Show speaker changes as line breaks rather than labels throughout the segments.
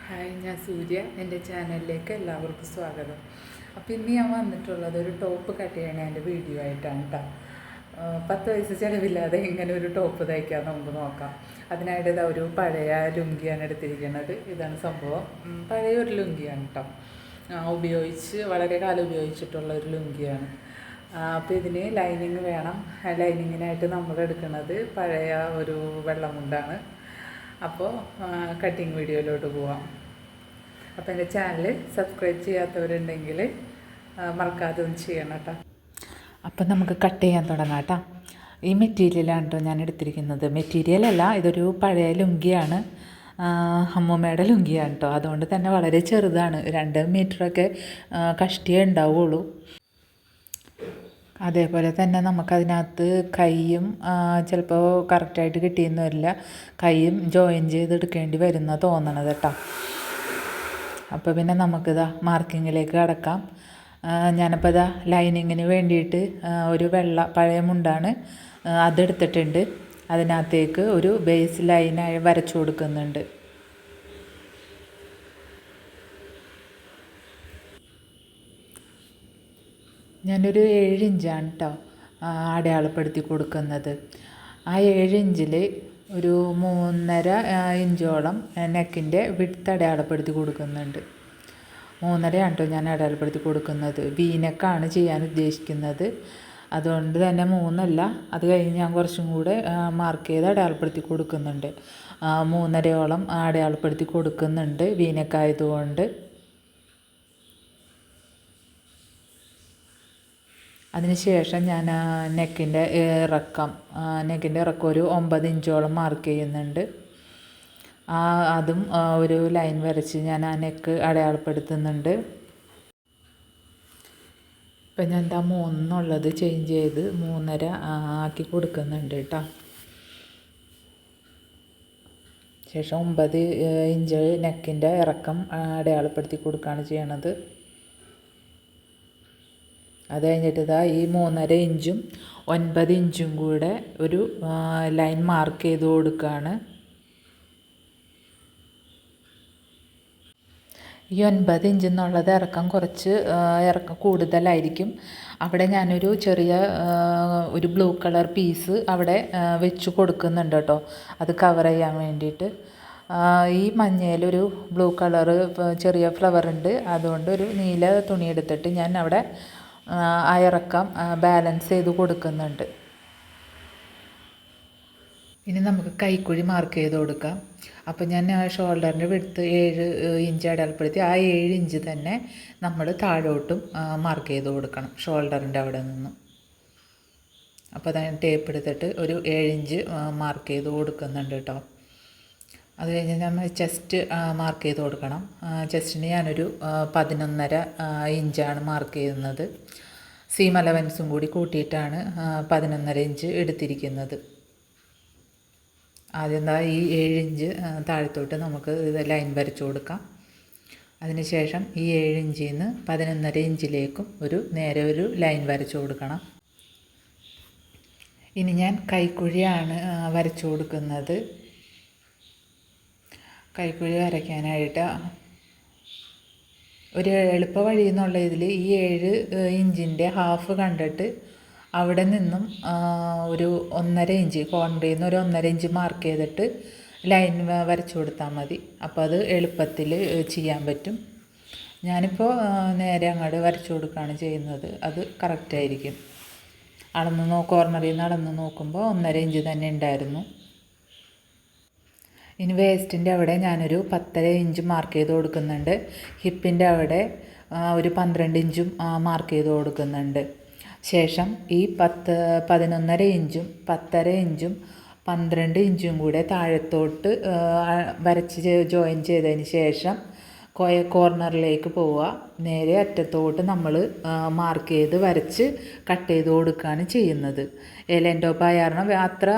Hi, ഞാൻ സൂര്യ. എൻ്റെ ചാനലിലേക്ക് എല്ലാവർക്കും സ്വാഗതം. അപ്പോൾ ഇന്ന് ഞാൻ വന്നിട്ടുള്ളത് ഒരു ടോപ്പ് കട്ട് ചെയ്യണ എൻ്റെ വീഡിയോ ആയിട്ടാണ് കേട്ടോ. 10 പൈസ ചിലവില്ലാതെ ഇങ്ങനെ ഒരു ടോപ്പ് തയ്ക്കാൻ നമുക്ക് നോക്കാം. അതിനായിട്ട് ഇതാ ഒരു പഴയ ലുങ്കിയാണ് എടുത്തിരിക്കുന്നത്. ഇതാണ് സംഭവം. പഴയ ഒരു ലുങ്കിയാണ് കേട്ടോ. വളരെ കാലം ഉപയോഗിച്ചിട്ടുള്ള ഒരു ലുങ്കിയാണ്. അപ്പോൾ ഇതിന് ലൈനിങ് വേണം. ലൈനിങ്ങിനായിട്ട് നമ്മൾ എടുക്കുന്നത് പഴയ ഒരു വെള്ളമുണ്ടാണ്. അപ്പോൾ കട്ടിങ് വീഡിയോയിലോട്ട് പോവാം. അപ്പോൾ എൻ്റെ ചാനൽ സബ്സ്ക്രൈബ് ചെയ്യാത്തവരുണ്ടെങ്കിൽ മറക്കാതെ ഒന്ന് ചെയ്യണം കേട്ടോ. അപ്പം നമുക്ക് കട്ട് ചെയ്യാൻ തുടങ്ങാം കേട്ടോ. ഈ മെറ്റീരിയലാണ് കേട്ടോ ഞാൻ എടുത്തിരിക്കുന്നത്. മെറ്റീരിയലല്ല, ഇതൊരു പഴയ ലുങ്കിയാണ്. അമ്മൂമ്മയുടെ ലുങ്കിയാണ് കേട്ടോ. അതുകൊണ്ട് തന്നെ വളരെ ചെറുതാണ്. 2 മീറ്ററൊക്കെ കഷ്ടിയേ ഉണ്ടാവുള്ളൂ. അതേപോലെ തന്നെ നമുക്കതിനകത്ത് കൈയും ചിലപ്പോൾ കറക്റ്റായിട്ട് കിട്ടിയെന്ന് വരില്ല. കൈയും ജോയിൻ ചെയ്തെടുക്കേണ്ടി വരുന്ന തോന്നണത് കേട്ടോ. അപ്പോൾ പിന്നെ നമുക്കിതാ മാർക്കിങ്ങിലേക്ക് കടക്കാം. ഞാനിപ്പോൾ ഇതാ ലൈനിങ്ങിന് വേണ്ടിയിട്ട് ഒരു പഴയ മുണ്ടാണ്, അതെടുത്തിട്ടുണ്ട്. അതിനകത്തേക്ക് ഒരു ബേസ് ലൈനായി വരച്ചു കൊടുക്കുന്നുണ്ട്. ഞാനൊരു 7 ഇഞ്ചാണ് കേട്ടോ അടയാളപ്പെടുത്തി കൊടുക്കുന്നത്. ആ 7 ഇഞ്ചിൽ ഒരു 3.5 ഇഞ്ചോളം നെക്കിൻ്റെ വിഡ്ത്ത് അടയാളപ്പെടുത്തി കൊടുക്കുന്നുണ്ട്. 3.5 കേട്ടോ ഞാൻ അടയാളപ്പെടുത്തി കൊടുക്കുന്നത്. നെക്കാണ് ചെയ്യാൻ ഉദ്ദേശിക്കുന്നത്. അതുകൊണ്ട് തന്നെ 3 അല്ല, അത് കഴിഞ്ഞ് ഞാൻ കുറച്ചും കൂടെ മാർക്ക് ചെയ്ത് അടയാളപ്പെടുത്തി കൊടുക്കുന്നുണ്ട്. 3.5 അടയാളപ്പെടുത്തി കൊടുക്കുന്നുണ്ട് നെക്കായതുകൊണ്ട്. അതിനുശേഷം ഞാൻ നെക്കിൻ്റെ ഇറക്കം ഒരു 9 ഇഞ്ചോളം മാർക്ക് ചെയ്യുന്നുണ്ട്. അതും ഒരു ലൈൻ വരച്ച് ഞാൻ ആ നെക്ക് അടയാളപ്പെടുത്തുന്നുണ്ട്. ഇപ്പം ഞാൻ 3 എന്നുള്ളത് ചേഞ്ച് ചെയ്ത് 3.5 ആക്കി കൊടുക്കുന്നുണ്ട് കേട്ടോ. ശേഷം 9 ഇഞ്ച് നെക്കിൻ്റെ ഇറക്കം അടയാളപ്പെടുത്തി കൊടുക്കുകയാണ് ചെയ്യണത്. അത് കഴിഞ്ഞിട്ട് ഇതാ ഈ 3.5 ഇഞ്ചും 9 ഇഞ്ചും കൂടെ ഒരു ലൈൻ മാർക്ക് ചെയ്ത് കൊടുക്കുകയാണ്. ഈ 9 ഇഞ്ച് എന്നുള്ളത് ഇറക്കം കൂടുതലായിരിക്കും. അവിടെ ഞാനൊരു ചെറിയ ഒരു ബ്ലൂ കളർ പീസ് അവിടെ വെച്ച് കൊടുക്കുന്നുണ്ട് കേട്ടോ, അത് കവർ ചെയ്യാൻ വേണ്ടിയിട്ട്. ഈ മഞ്ഞയിലൊരു ബ്ലൂ കളറ് ചെറിയ ഫ്ലവർ ഉണ്ട്, അതുകൊണ്ട് ഒരു നീല തുണി എടുത്തിട്ട് ഞാൻ അവിടെ ആ ഇറക്കം ബാലൻസ് ചെയ്ത് കൊടുക്കുന്നുണ്ട്. ഇനി നമുക്ക് കൈക്കുഴി മാർക്ക് ചെയ്ത് കൊടുക്കാം. അപ്പോൾ ഞാൻ ഷോൾഡറിൻ്റെ വിഡ്ത്ത് 7 ഇഞ്ച് അടയാളപ്പെടുത്തി ആ 7 ഇഞ്ച് തന്നെ നമ്മൾ താഴോട്ടും മാർക്ക് ചെയ്ത് കൊടുക്കണം, ഷോൾഡറിൻ്റെ അവിടെ നിന്നും. അപ്പോൾ അതാണ് ടേപ്പ് എടുത്തിട്ട് ഒരു 7 ഇഞ്ച് മാർക്ക് ചെയ്ത് കൊടുക്കുന്നുണ്ട് കേട്ടോ. അത് കഴിഞ്ഞ് നമ്മൾ ചെസ്റ്റ് മാർക്ക് ചെയ്ത് കൊടുക്കണം. ചെസ്റ്റിന് ഞാനൊരു 11.5 ഇഞ്ചാണ് മാർക്ക് ചെയ്യുന്നത്. സീം അലവൻസും കൂടി കൂട്ടിയിട്ടാണ് 11.5 ഇഞ്ച് എടുത്തിരിക്കുന്നത്. ആദ്യം ഈ 7 ഇഞ്ച് താഴത്തോട്ട് നമുക്ക് ഇത് ലൈൻ വരച്ചു കൊടുക്കാം. അതിനുശേഷം ഈ 7 ഇഞ്ചിൽ നിന്ന് 11.5 ഇഞ്ചിലേക്കും നേരെ ഒരു ലൈൻ വരച്ചു കൊടുക്കണം. ഇനി ഞാൻ കൈക്കുഴിയാണ് വരച്ചു കൊടുക്കുന്നത്. കൈക്കുഴി വരയ്ക്കാനായിട്ട് ഒരു എളുപ്പ വഴി എന്നുള്ള ഇതിൽ ഈ 7 ഇഞ്ചിൻ്റെ ഹാഫ് കണ്ടിട്ട് അവിടെ നിന്നും ഒരു 1.5 ഇഞ്ച് കോർണറിൽ നിന്ന് ഒരു 1.5 ഇഞ്ച് മാർക്ക് ചെയ്തിട്ട് ലൈൻ വരച്ചു കൊടുത്താൽ മതി. അപ്പോൾ അത് എളുപ്പത്തിൽ ചെയ്യാൻ പറ്റും. ഞാനിപ്പോൾ നേരെ അങ്ങോട്ട് വരച്ചു കൊടുക്കുകയാണ് ചെയ്യുന്നത്. അത് കറക്റ്റായിരിക്കും. കോർണറിൽ നിന്ന് അളന്ന് നോക്കുമ്പോൾ 1.5 ഇഞ്ച് തന്നെ ഉണ്ടായിരുന്നു. ഇനി വേസ്റ്റിൻ്റെ അവിടെ ഞാനൊരു 10.5 ഇഞ്ച് മാർക്ക് ചെയ്ത് കൊടുക്കുന്നുണ്ട്. ഹിപ്പിൻ്റെ അവിടെ ഒരു 12 ഇഞ്ചും മാർക്ക് ചെയ്ത് കൊടുക്കുന്നുണ്ട്. ശേഷം ഈ 11.5 ഇഞ്ചും 10.5 ഇഞ്ചും 12 ഇഞ്ചും കൂടെ താഴത്തോട്ട് വരച്ച് ജോയിൻ ചെയ്തതിന് ശേഷം കോർണറിലേക്ക് പോവുക. നേരെ അറ്റത്തോട്ട് നമ്മൾ മാർക്ക് ചെയ്ത് വരച്ച് കട്ട് ചെയ്ത് കൊടുക്കുകയാണ് ചെയ്യുന്നത്. എലൈൻ ടോപ്പ് ആയ കാരണം അത്ര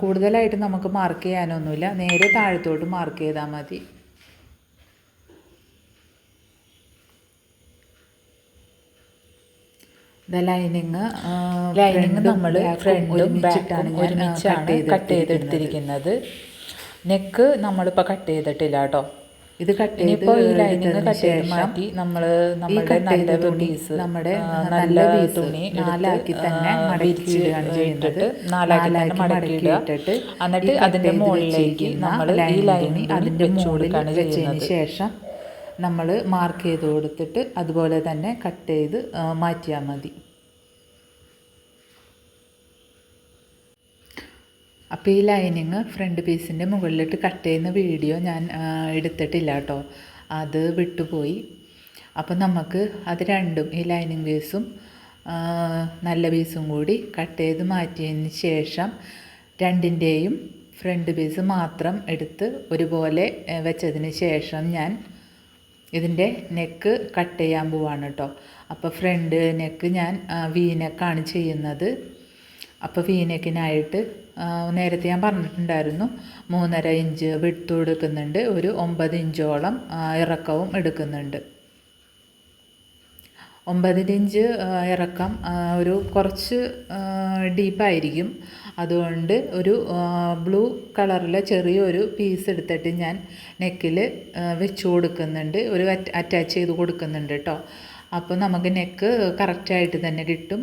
കൂടുതലായിട്ട് നമുക്ക് മാർക്ക് ചെയ്യാനൊന്നുമില്ല. നേരെ താഴത്തോട്ട് മാർക്ക് ചെയ്താൽ മതി. ലൈനിങ് നമ്മൾ ഫ്രണ്ടും ബാക്കും ഒരുമിച്ചാണ് കട്ട് ചെയ്തെടുത്തിരിക്കുന്നത്. നെക്ക് നമ്മളിപ്പോൾ കട്ട് ചെയ്തിട്ടില്ല കേട്ടോ. ഇത് കട്ട് ചെയ്ത് എടുത്തതിന് ശേഷം ഈ കട്ട് ചെയ്ത തുണി നമ്മുടെ നല്ല തുണി നാലാക്കി തന്നെ മടക്കിയിടുകയാണ് ചെയ്യുന്നത്. നാലാക്കി മടക്കിയിട്ടിട്ട് എന്നിട്ട് അതിൻ്റെ മുകളിലേക്ക് നമ്മൾ ഈ ലൈനിങ് അതിൻ്റെ മുകളിൽ വെച്ചതിന് ശേഷം നമ്മൾ മാർക്ക് ചെയ്ത് കൊടുത്തിട്ട് അതുപോലെ തന്നെ കട്ട് ചെയ്ത് മാറ്റിയാൽ മതി. അപ്പോൾ ഈ ലൈനിങ് ഫ്രണ്ട് പീസിൻ്റെ മുകളിലിട്ട് കട്ട് ചെയ്യുന്ന വീഡിയോ ഞാൻ എടുത്തിട്ടില്ല കേട്ടോ, അത് വിട്ടുപോയി. അപ്പം നമുക്ക് അത് രണ്ടും ഈ ലൈനിങ് പീസും നല്ല പീസും കൂടി കട്ട് ചെയ്ത് മാറ്റിയതിന് ശേഷം രണ്ടിൻ്റെയും ഫ്രണ്ട് പീസ് മാത്രം എടുത്ത് ഒരുപോലെ വെച്ചതിന് ശേഷം ഞാൻ ഇതിൻ്റെ നെക്ക് കട്ട് ചെയ്യാൻ പോവാണ് കേട്ടോ. അപ്പോൾ ഫ്രണ്ട് നെക്ക് ഞാൻ വി നെക്കാണ് ചെയ്യുന്നത്. അപ്പോൾ വി നെക്കിനായിട്ട് നേരത്തെ ഞാൻ പറഞ്ഞിട്ടുണ്ടായിരുന്നു 3.5 ഇഞ്ച് വിഡ്ത്ത് എടുക്കുന്നുണ്ട്, ഒരു 9 ഇഞ്ചോളം ഇറക്കവും എടുക്കുന്നുണ്ട്. 9 ഇഞ്ച് ഇറക്കം ഒരു കുറച്ച് ഡീപ്പായിരിക്കും. അതുകൊണ്ട് ഒരു ബ്ലൂ കളറിലെ ചെറിയൊരു പീസ് എടുത്തിട്ട് ഞാൻ നെക്കിൽ വെച്ച് കൊടുക്കുന്നുണ്ട്, ഒരു അറ്റാച്ച് ചെയ്ത് കൊടുക്കുന്നുണ്ട് കേട്ടോ. അപ്പോൾ നമുക്ക് നെക്ക് കറക്റ്റായിട്ട് തന്നെ കിട്ടും.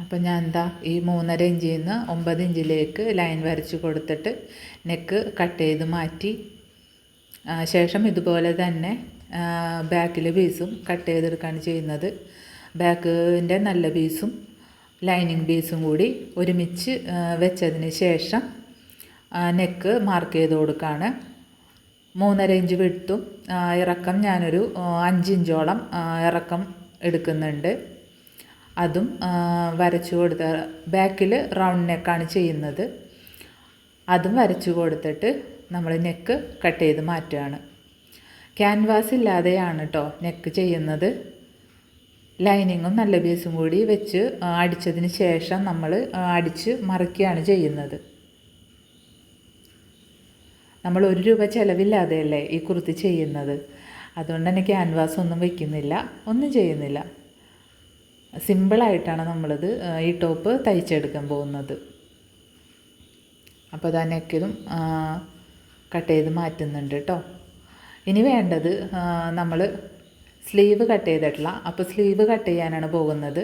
അപ്പോൾ ഞാൻ എന്താ ഈ 3.5 ഇഞ്ചിൽ നിന്ന് 9 ഇഞ്ചിലേക്ക് ലൈൻ വരച്ച് കൊടുത്തിട്ട് നെക്ക് കട്ട് ചെയ്ത് മാറ്റി. ശേഷം ഇതുപോലെ തന്നെ ബാക്കിലെ പീസും കട്ട് ചെയ്തെടുക്കുകയാണ് ചെയ്യുന്നത്. ബാക്കിൻ്റെ നല്ല പീസും ലൈനിങ് പീസും കൂടി ഒരുമിച്ച് വെച്ചതിന് ശേഷം നെക്ക് മാർക്ക് ചെയ്ത് കൊടുക്കുകയാണ്. 3.5 ഇഞ്ച് വിഡ്ത്തും ഇറക്കം ഞാനൊരു 5 ഇഞ്ചോളം ഇറക്കം എടുക്കുന്നുണ്ട്. അതും വരച്ചു കൊടുത്ത ബാക്കിൽ റൗണ്ട് നെക്കാണ് ചെയ്യുന്നത്. അതും വരച്ചു കൊടുത്തിട്ട് നമ്മൾ നെക്ക് കട്ട് ചെയ്ത് മാറ്റുകയാണ്. ക്യാൻവാസ് ഇല്ലാതെയാണ് കേട്ടോ നെക്ക് ചെയ്യുന്നത്. ലൈനിങ്ങും നല്ല പീസും കൂടി വെച്ച് അടിച്ചതിന് ശേഷം നമ്മൾ അടിച്ച് മറിക്കുകയാണ് ചെയ്യുന്നത്. നമ്മൾ 1 രൂപ ചിലവില്ലാതെയല്ലേ ഈ കുർത്തി ചെയ്യുന്നത്. അതുകൊണ്ട് തന്നെ ക്യാൻവാസ് ഒന്നും വയ്ക്കുന്നില്ല, ഒന്നും ചെയ്യുന്നില്ല. സിമ്പിളായിട്ടാണ് നമ്മളിത് ഈ ടോപ്പ് തയ്ച്ചെടുക്കാൻ പോകുന്നത്. അപ്പോൾ അതാ നെക്കിലും കട്ട് ചെയ്ത് മാറ്റുന്നുണ്ട് കേട്ടോ. ഇനി വേണ്ടത് നമ്മൾ സ്ലീവ് കട്ട് ചെയ്തിട്ടില്ല. അപ്പോൾ സ്ലീവ് കട്ട് ചെയ്യാനാണ് പോകുന്നത്.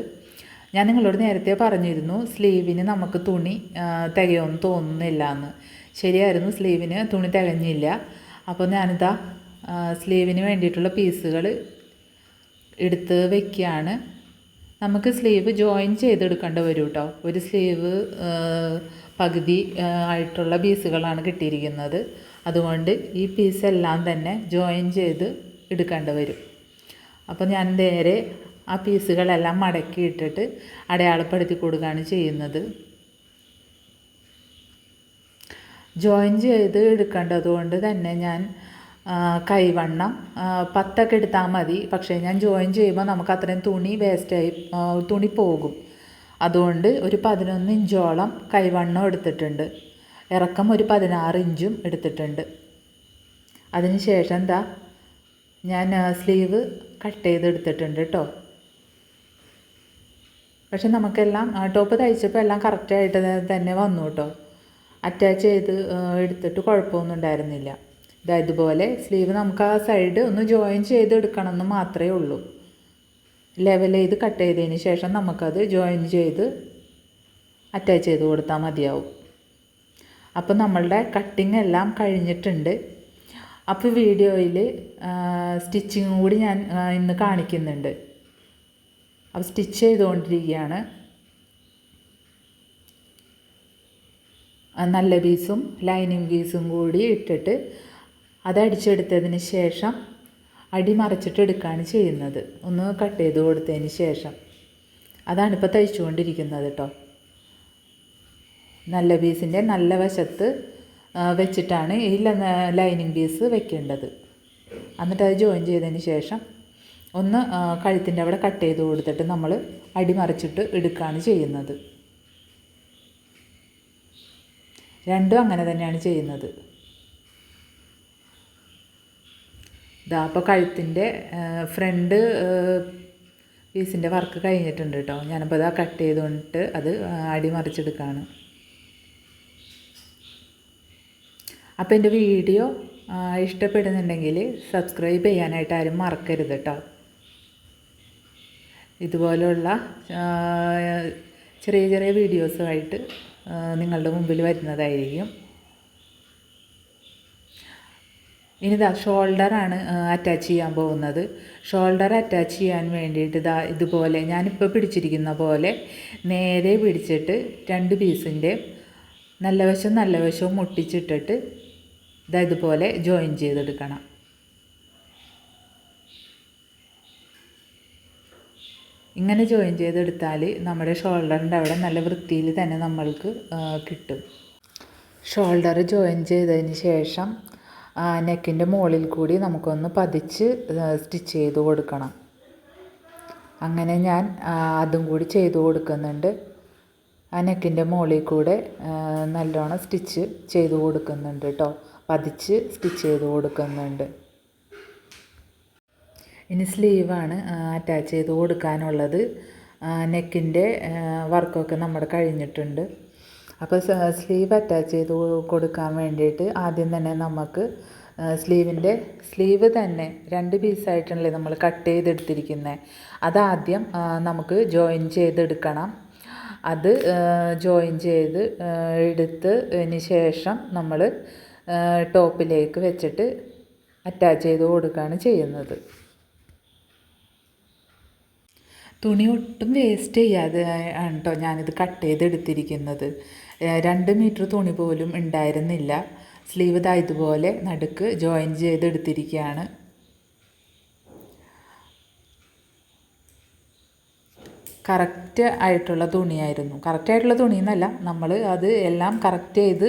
ഞാൻ നിങ്ങളോട് നേരത്തെ പറഞ്ഞിരുന്നു സ്ലീവിന് നമുക്ക് തുണി തികയൊന്നും തോന്നുന്നില്ല എന്ന്. ശരിയായിരുന്നു, സ്ലീവിന് തുണി തികഞ്ഞില്ല. അപ്പോൾ ഞാനിതാ സ്ലീവിന് വേണ്ടിയിട്ടുള്ള പീസുകൾ എടുത്ത് വയ്ക്കുകയാണ്. നമുക്ക് സ്ലീവ് ജോയിൻ ചെയ്തെടുക്കേണ്ട വരും കേട്ടോ. ഒരു സ്ലീവ് പകുതി ആയിട്ടുള്ള പീസുകളാണ് കിട്ടിയിരിക്കുന്നത്. അതുകൊണ്ട് ഈ പീസെല്ലാം തന്നെ ജോയിൻ ചെയ്ത് എടുക്കേണ്ട വരും. അപ്പോൾ ഞാൻ നേരെ ആ പീസുകളെല്ലാം മടക്കി ഇട്ടിട്ട് അടയാളപ്പെടുത്തി കൊടുക്കുകയാണ് ചെയ്യുന്നത്. ജോയിൻ ചെയ്ത് എടുക്കേണ്ടത് കൊണ്ട് തന്നെ ഞാൻ കൈവണ്ണം 10 എടുത്താൽ മതി. പക്ഷേ ഞാൻ ജോയിൻ ചെയ്യുമ്പോൾ നമുക്ക് അത്രയും തുണി വേസ്റ്റായി തുണി പോകും. അതുകൊണ്ട് ഒരു 11 ഇഞ്ചോളം കൈവണ്ണം എടുത്തിട്ടുണ്ട്. ഇറക്കം ഒരു 16 ഇഞ്ചും എടുത്തിട്ടുണ്ട്. അതിന് ശേഷം എന്താ ഞാൻ സ്ലീവ് കട്ട് ചെയ്തെടുത്തിട്ടുണ്ട് കേട്ടോ. പക്ഷെ നമുക്കെല്ലാം ടോപ്പ് തയ്ച്ചപ്പോൾ എല്ലാം കറക്റ്റായിട്ട് തന്നെ വന്നു കേട്ടോ. അറ്റാച്ച് ചെയ്ത് എടുത്തിട്ട് കുഴപ്പമൊന്നും ഉണ്ടായിരുന്നില്ല. ഇതുപോലെ സ്ലീവ് നമുക്ക് ആ സൈഡ് ഒന്ന് ജോയിൻ ചെയ്ത് എടുക്കണം എന്ന് മാത്രമേ ഉള്ളൂ. ലെവൽ ചെയ്ത് കട്ട് ചെയ്തതിന് ശേഷം നമുക്കത് ജോയിൻ ചെയ്ത് അറ്റാച്ച് ചെയ്ത് കൊടുത്താൽ മതിയാവും. അപ്പോൾ നമ്മളുടെ കട്ടിങ് എല്ലാം കഴിഞ്ഞിട്ടുണ്ട്. അപ്പോൾ വീഡിയോയിൽ സ്റ്റിച്ചിങ് കൂടി ഞാൻ ഇന്ന് കാണിക്കുന്നുണ്ട്. അപ്പോൾ സ്റ്റിച്ച് ചെയ്തുകൊണ്ടിരിക്കുകയാണ്. നല്ല പീസും ലൈനിങ് പീസും കൂടി ഇട്ടിട്ട് അതടിച്ചെടുത്തതിന് ശേഷം അടിമറിച്ചിട്ട് എടുക്കുകയാണ് ചെയ്യുന്നത്. ഒന്ന് കട്ട് ചെയ്ത് കൊടുത്തതിന് ശേഷം അതാണിപ്പോൾ തയ്ച്ചുകൊണ്ടിരിക്കുന്നത് കേട്ടോ. നല്ല പീസിൻ്റെ നല്ല വശത്ത് വെച്ചിട്ടാണ് ഈ ലൈനിങ് പീസ് വെക്കേണ്ടത്. എന്നിട്ട് അത് ജോയിൻ ചെയ്തതിന് ശേഷം ഒന്ന് കഴുത്തിൻ്റെ അവിടെ കട്ട് ചെയ്ത് കൊടുത്തിട്ട് നമ്മൾ അടിമറിച്ചിട്ട് എടുക്കുകയാണ് ചെയ്യുന്നത്. രണ്ടും അങ്ങനെ തന്നെയാണ് ചെയ്യുന്നത്. ഇതാ അപ്പോൾ കഴുത്തിൻ്റെ ഫ്രണ്ട് പീസിൻ്റെ വർക്ക് കഴിഞ്ഞിട്ടുണ്ട് കേട്ടോ. ഞാനിപ്പോൾ ഇതാ കട്ട് ചെയ്തുകൊണ്ടിട്ട് അത് അടിമറിച്ചെടുക്കുകയാണ്. അപ്പോൾ എൻ്റെ വീഡിയോ ഇഷ്ടപ്പെടുന്നുണ്ടെങ്കിൽ സബ്സ്ക്രൈബ് ചെയ്യാനായിട്ട് ആരും മറക്കരുത് കേട്ടോ. ഇതുപോലുള്ള ചെറിയ ചെറിയ വീഡിയോസുമായിട്ട് നിങ്ങളുടെ മുമ്പിൽ വരുന്നതായിരിക്കും. ഇനിതാ ഷോൾഡറാണ് അറ്റാച്ച് ചെയ്യാൻ പോകുന്നത്. ഷോൾഡർ അറ്റാച്ച് ചെയ്യാൻ വേണ്ടിയിട്ട് ഇതുപോലെ ഞാനിപ്പോൾ പിടിച്ചിരിക്കുന്ന പോലെ നേരെ പിടിച്ചിട്ട് 2 പീസിൻ്റെ നല്ല വശവും മുട്ടിച്ചിട്ടിട്ട് ഇതുപോലെ ജോയിൻ ചെയ്തെടുക്കണം. ഇങ്ങനെ ജോയിൻ ചെയ്തെടുത്താൽ നമ്മുടെ ഷോൾഡറിൻ്റെ അവിടെ നല്ല വൃത്തിയിൽ തന്നെ നമ്മൾക്ക് കിട്ടും. ഷോൾഡർ ജോയിൻ ചെയ്തതിന് ശേഷം നെക്കിൻ്റെ മുകളിൽ കൂടി നമുക്കൊന്ന് പതിച്ച് സ്റ്റിച്ച് ചെയ്ത് കൊടുക്കണം. അങ്ങനെ ഞാൻ അതും കൂടി ചെയ്ത് കൊടുക്കുന്നുണ്ട്. ആ നെക്കിൻ്റെ മുകളിൽ കൂടെ നല്ലോണം സ്റ്റിച്ച് ചെയ്ത് കൊടുക്കുന്നുണ്ട് കേട്ടോ. പതിച്ച് സ്റ്റിച്ച് ചെയ്ത് കൊടുക്കുന്നുണ്ട്. ഇനി സ്ലീവാണ് അറ്റാച്ച് ചെയ്ത് കൊടുക്കാനുള്ളത്. നെക്കിൻ്റെ വർക്കൊക്കെ നമ്മുടെ കഴിഞ്ഞിട്ടുണ്ട്. അപ്പോൾ സ്ലീവ് അറ്റാച്ച് ചെയ്ത് കൊടുക്കാൻ വേണ്ടിയിട്ട് ആദ്യം തന്നെ നമുക്ക് സ്ലീവ് തന്നെ 2 പീസായിട്ടല്ലേ നമ്മൾ കട്ട് ചെയ്തെടുത്തിരിക്കുന്നത്. അതാദ്യം നമുക്ക് ജോയിൻ ചെയ്തെടുക്കണം. അത് ജോയിൻ ചെയ്ത് എടുത്തതിന് ശേഷം നമ്മൾ ടോപ്പിലേക്ക് വെച്ചിട്ട് അറ്റാച്ച് ചെയ്ത് കൊടുക്കുകയാണ് ചെയ്യുന്നത്. തുണി ഒട്ടും വേസ്റ്റ് ചെയ്യാതെ ആണ് കേട്ടോ ഞാനിത് കട്ട് ചെയ്തെടുത്തിരിക്കുന്നത്. 2 മീറ്റർ തുണി പോലും ഉണ്ടായിരുന്നില്ല. സ്ലീവ് ഇതുപോലെ നടുക്ക് ജോയിൻ ചെയ്തെടുത്തിരിക്കുകയാണ്. കറക്റ്റ് ആയിട്ടുള്ള തുണിയായിരുന്നു. കറക്റ്റായിട്ടുള്ള തുണിയെന്നല്ല, നമ്മൾ അത് എല്ലാം കറക്റ്റ് ചെയ്ത്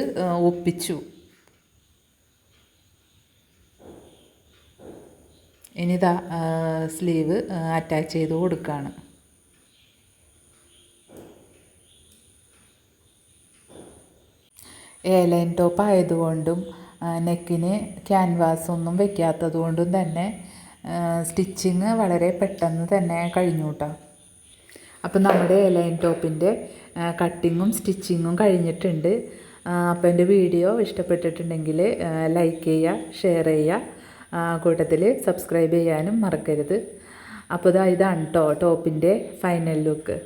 ഒപ്പിച്ചു. ഇനിതാ സ്ലീവ് അറ്റാച്ച് ചെയ്ത് കൊടുക്കുകയാണ്. എയർലൈൻ ടോപ്പ് ആയതുകൊണ്ടും നെക്കിന് ക്യാൻവാസ് ഒന്നും വെക്കാത്തത് കൊണ്ടും തന്നെ സ്റ്റിച്ചിങ് വളരെ പെട്ടെന്ന് തന്നെ കഴിഞ്ഞു കേട്ടോ. അപ്പം നമ്മുടെ എയർലൈൻ ടോപ്പിൻ്റെ കട്ടിങ്ങും സ്റ്റിച്ചിങ്ങും കഴിഞ്ഞിട്ടുണ്ട്. അപ്പോൾ എൻ്റെ വീഡിയോ ഇഷ്ടപ്പെട്ടിട്ടുണ്ടെങ്കിൽ ലൈക്ക് ചെയ്യുക, ഷെയർ ചെയ്യുക, കൂട്ടത്തിൽ സബ്സ്ക്രൈബ് ചെയ്യാനും മറക്കരുത്. അപ്പോൾ ഇതാണ് കേട്ടോ ടോപ്പിൻ്റെ ഫൈനൽ ലുക്ക്.